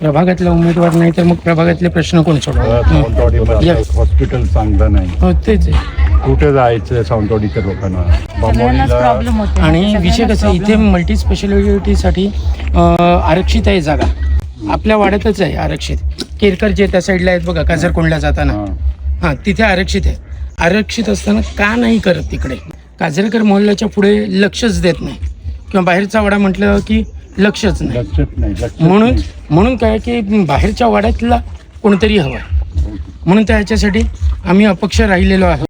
प्रभागातला उमेदवार नाही तर मग प्रभागातले प्रश्न कोण सोडवणार? सावंतवाडीमध्ये हॉस्पिटल चांगलं नाही. हो तेच आहे. कुठे जायचं सावंतवाडीच्या लोकांना? प्रॉब्लेम होते आणि विषय कसा इथे मल्टी स्पेशालिटीसाठी आरक्षित आहे जागा. आपल्या वाड्यातच आहे आरक्षित. केरकर जे त्या साईडला आहेत बघा काझरकोंडला जाताना, हां तिथे आरक्षित आहे. आरक्षित असताना का नाही करत तिकडे? काझरकर मोहल्ल्याच्या पुढे लक्षच देत नाही किंवा बाहेरचा वाडा म्हटलं की लक्षच नाही. म्हणून काय की बाहेरच्या वाड्यातला कोणतरी हवा, म्हणून त्याच्यासाठी आम्ही अपक्ष राहिलेलो आहोत.